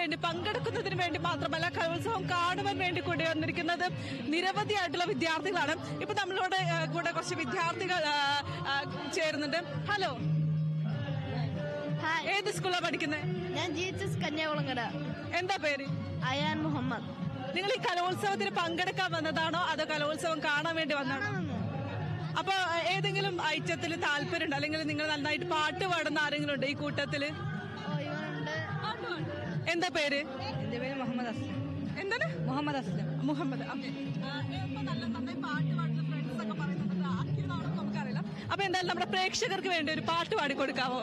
വേണ്ടി പങ്കെടുക്കുന്നതിന് വേണ്ടി മാത്രമല്ല കലോത്സവം കാണുവാൻ വേണ്ടി കൂടി വന്നിരിക്കുന്നത് നിരവധിയായിട്ടുള്ള വിദ്യാർത്ഥികളാണ്. ഇപ്പൊ നമ്മളോട് കൂടെ കുറച്ച് വിദ്യാർത്ഥികൾ ചേരുന്നുണ്ട്. ഹലോ, ഏത് സ്കൂളാണ് പഠിക്കുന്നത്? ഞാൻ GHS കന്യാകുളങ്ങര. എന്താ പേര്? അയാൻ മുഹമ്മദ്. നിങ്ങൾ ഈ കലോത്സവത്തിന് പങ്കെടുക്കാൻ വന്നതാണോ അതോ കലോത്സവം കാണാൻ വേണ്ടി വന്നതാണോ? അപ്പൊ ഏതെങ്കിലും ഐറ്റത്തിൽ താല്പര്യമുണ്ടോ, അല്ലെങ്കിൽ നിങ്ങൾ നന്നായിട്ട് പാട്ട് പാടുന്ന ആരെങ്കിലും ഉണ്ടോ ഈ കൂട്ടത്തില്? എന്താ പേര്? എന്റെ പേര് മുഹമ്മദ് അസ്ലം. എന്താണ്? മുഹമ്മദ് അസ്ലം. മുഹമ്മദ്. നന്നായി പാട്ട് പാടുന്ന ഫ്രണ്ട്സ് ഒക്കെ പറയുന്നത് ആക്കിയതാണെന്ന് നമുക്കറിയില്ല. അപ്പൊ എന്തായാലും നമ്മുടെ പ്രേക്ഷകർക്ക് വേണ്ടി ഒരു പാട്ട് പാടി കൊടുക്കാവോ?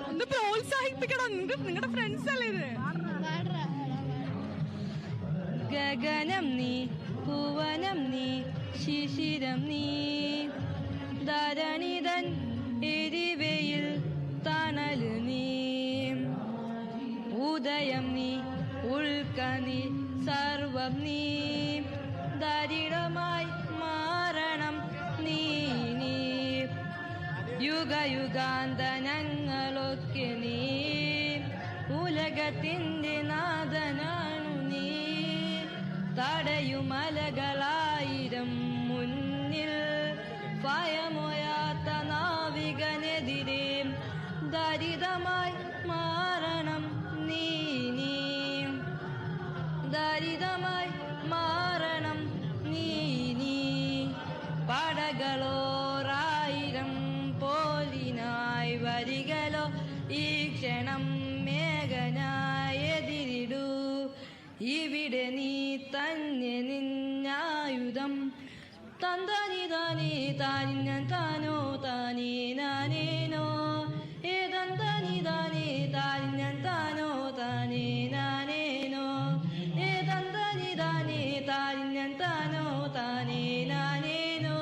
ഒന്ന് പ്രോത്സാഹിപ്പിക്കണം, നിങ്ങളുടെ ഫ്രണ്ട്സ് അല്ലേ ഇത്? ഗഗനം നീ, ഭുവനം നീ, ശിശിരം നീ, ധരണിതൻ എരിവയിൽ തണല് നീ, ഉദയം നീ, ഉൾക്കനി സർവം നീ, ദരിദ്രമായി മാറണം നീ നീ, യുഗയുഗാന്തനങ്ങളൊക്കെ നീ, ഉലകത്തിന്റെ നാഥനാണു നീ, തടയുമലകളായിരം മുന്നിൽ ഭയമൊയാത്ത നാവികനെതിരെ, ദരിദ്രമായി മാറണം നീ നീ, ദരിദ്രമായി മാറണം നീ നീ, പടകളോറായിരം പോലിനായി വരികളോ ഈ ക്ഷണം മേഘനായി എതിരിടൂ, ഇവിടെ നീ തന്നെ നിന്നായുധം, തന്താനി താനേ താനിഞ്ഞൻ താനോ താനേ നാനേനോ, ഏതന്താനി താനേ താനിഞ്ഞൻ താനോ താനേ നാനേനോ, ഏതന്താനി താനേ താനിഞ്ഞൻ താനോ താനേ നാനേനോ,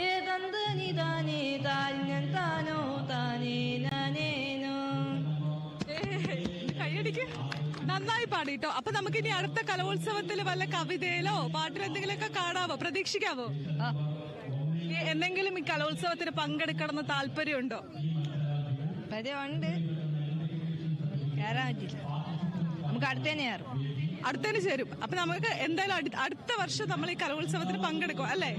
ഏതന്താനി താനേ താനിഞ്ഞൻ താനോ താനേ നാനേനോ. കൈയടിക്ക്, നന്നായി പാടിട്ടോ. അപ്പൊ നമുക്ക് ഇനി അടുത്ത കലോത്സവത്തിൽ വല്ല കവിതയിലോ പാട്ടിലോ എന്തെങ്കിലുമൊക്കെ കാണാവോ, പ്രതീക്ഷിക്കാവോ? എന്തെങ്കിലും ഈ കലോത്സവത്തിന് പങ്കെടുക്കണമെന്ന് താല്പര്യമുണ്ടോ? ഉണ്ട്, കയറാൻ പറ്റില്ല. നമുക്ക് അടുത്തന്നെ ചേരും. അപ്പൊ നമുക്ക് എന്തായാലും അടുത്ത വർഷം നമ്മൾ ഈ കലോത്സവത്തിന് പങ്കെടുക്കും അല്ലേ?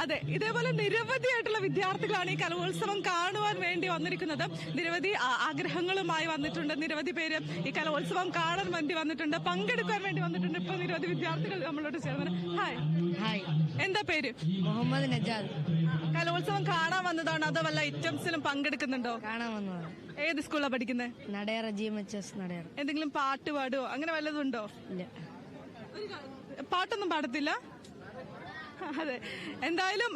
അതെ, ഇതേപോലെ നിരവധിയായിട്ടുള്ള വിദ്യാർത്ഥികളാണ് ഈ കലോത്സവം കാണുവാൻ വേണ്ടി വന്നിരിക്കുന്നത്. നിരവധി ആഗ്രഹങ്ങളുമായി വന്നിട്ടുണ്ട്. നിരവധി പേര് ഈ കലോത്സവം കാണാൻ വേണ്ടി വന്നിട്ടുണ്ട്, പങ്കെടുക്കാൻ വേണ്ടി വന്നിട്ടുണ്ട്. ഇപ്പൊ നിരവധി വിദ്യാർത്ഥികൾ നമ്മളോട് ചേർന്ന്. ഹായ്. ഹായ്. എന്താ പേര്? മുഹമ്മദ് നജാദ്. കലോത്സവം കാണാൻ വന്നതാണോ അതോ വല്ല ഐറ്റംസിലും പങ്കെടുക്കുന്നുണ്ടോ? കാണാൻ വന്നതാണ്. ഏത് സ്കൂളാണ് പഠിക്കുന്നത്? നടയറ GMHS നടയറ. എന്തെങ്കിലും പാട്ട് പാടുവോ, അങ്ങനെ വല്ലതും ഉണ്ടോ? ഇല്ല, പാട്ടൊന്നും പാടത്തില്ല. അതെ, എന്തായാലും